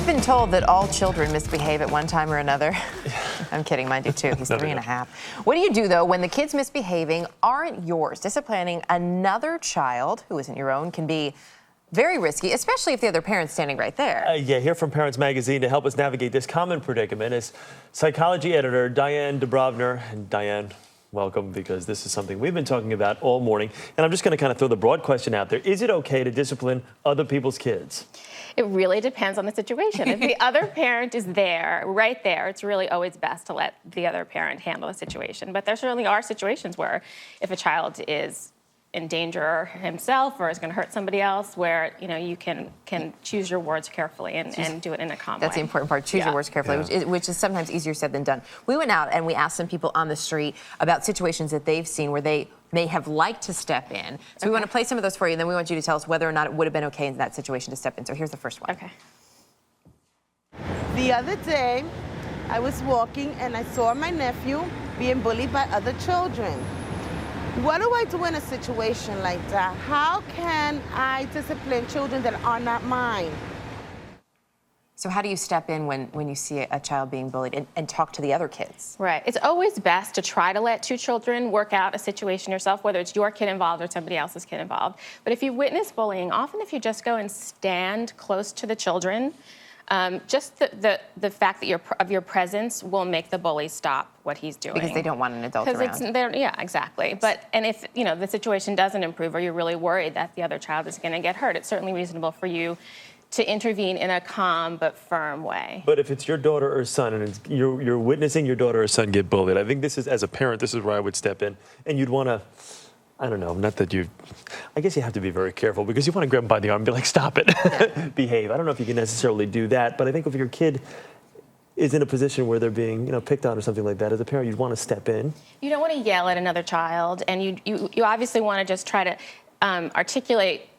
I've been told that all children misbehave at one time or another. I'm kidding, mine do too. He's 3.5. What do you do, though, when the kids misbehaving aren't yours? Disciplining another child who isn't your own can be very risky, especially if the other parent's standing right there. Here from Parents Magazine to help us navigate this common predicament is psychology editor Diane Debrovner. And Diane, welcome, because this is something we've been talking about all morning. And I'm just going to kind of throw the broad question out there. Is it okay to discipline other people's kids? It really depends on the situation. If the other parent is there, right there, it's really always best to let the other parent handle the situation. But there certainly are situations where if a child is in danger himself or is going to hurt somebody else, where you can choose your words carefully and do it in a calm way. That's the important part. Choose your words carefully, which is sometimes easier said than done. We went out and we asked some people on the street about situations that they've seen where they may have liked to step in. So we want to play some of those for you, and then we want you to tell us whether or not it would have been okay in that situation to step in. So here's the first one. Okay. The other day, I was walking and I saw my nephew being bullied by other children. What do I do in a situation like that? How can I discipline children that are not mine? So how do you step in when you see a child being bullied and talk to the other kids? Right. It's always best to try to let two children work out a situation yourself, whether it's your kid involved or somebody else's kid involved. But if you witness bullying, often if you just go and stand close to the children, just the fact that your presence will make the bully stop what he's doing. Because they don't want an adult around. Yeah, exactly. And if the situation doesn't improve or you're really worried that the other child is going to get hurt, it's certainly reasonable for you to intervene in a calm but firm way. But if it's your daughter or son and you're witnessing your daughter or son get bullied, I think this is, as a parent, this is where I would step in. And you'd want to, I don't know, not that I guess you have to be very careful because you want to grab them by the arm and be like, stop it, behave. I don't know if you can necessarily do that, but I think if your kid is in a position where they're being, picked on or something like that, as a parent, you'd want to step in. You don't want to yell at another child, and you obviously want to just try to articulate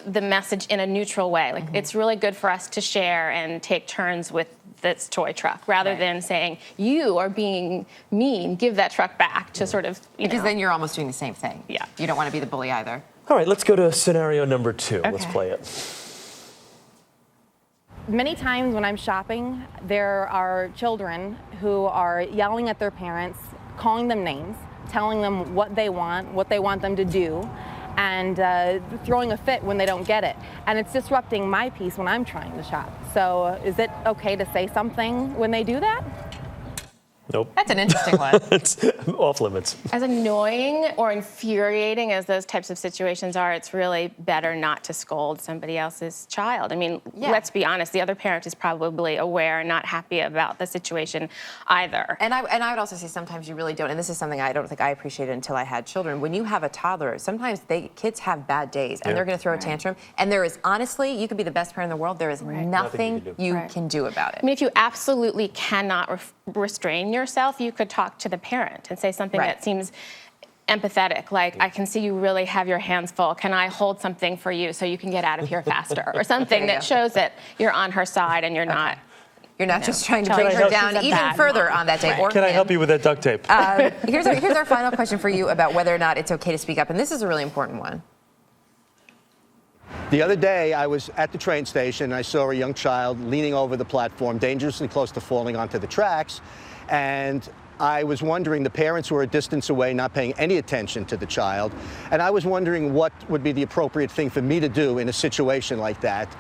the message in a neutral way. Like, it's really good for us to share and take turns with this toy truck rather than saying, you are being mean, give that truck back, to sort of, Because then you're almost doing the same thing. Yeah. You don't want to be the bully either. All right, let's go to scenario number 2. Okay. Let's play it. Many times when I'm shopping, there are children who are yelling at their parents, calling them names, telling them what they want them to do, and throwing a fit when they don't get it. And it's disrupting my peace when I'm trying to shop. So is it okay to say something when they do that? Nope. That's an interesting one. It's off limits. As annoying or infuriating as those types of situations are, it's really better not to scold somebody else's child. I mean, let's be honest, the other parent is probably aware and not happy about the situation either. And I would also say sometimes you really don't, and this is something I don't think I appreciated until I had children. When you have a toddler, sometimes kids have bad days, and they're going to throw a tantrum. And there is, honestly, you could be the best parent in the world, there is nothing you can do about it. I mean, if you absolutely cannot restrain yourself, you could talk to the parent and say something that seems empathetic, like, I can see you really have your hands full. Can I hold something for you so you can get out of here faster? Or something that shows that you're on her side and you're not. You're not just trying to bring her down even further on that day. Or can I help you with that duct tape? Here's our final question for you about whether or not it's okay to speak up, and this is a really important one. The other day, I was at the train station, and I saw a young child leaning over the platform, dangerously close to falling onto the tracks. And I was wondering, the parents were a distance away, not paying any attention to the child. And I was wondering what would be the appropriate thing for me to do in a situation like that.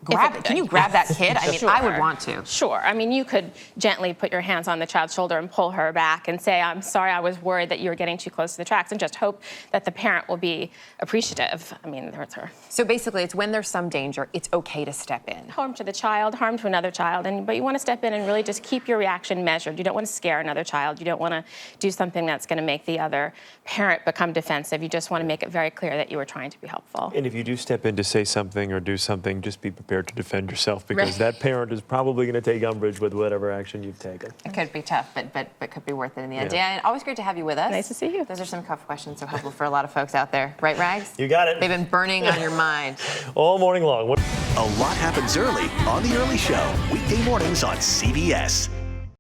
Can you grab that kid? I mean, I would want to. Sure. I mean, you could gently put your hands on the child's shoulder and pull her back and say, I'm sorry, I was worried that you were getting too close to the tracks, and just hope that the parent will be appreciative. I mean, that's her. So basically, it's when there's some danger, it's okay to step in. Harm to the child, harm to another child, but you want to step in and really just keep your reaction measured. You don't want to scare another child. You don't want to do something that's going to make the other parent become defensive. You just want to make it very clear that you were trying to be helpful. And if you do step in to say something or do something, just be prepared to defend yourself, because that parent is probably going to take umbrage with whatever action you've taken. It could be tough, but could be worth it in the end. Diane, always great to have you with us. Nice to see you. Those are some tough questions, so helpful for a lot of folks out there. Right, Rags? You got it. They've been burning on your mind. All morning long. A lot happens early on The Early Show, weekday mornings on CBS.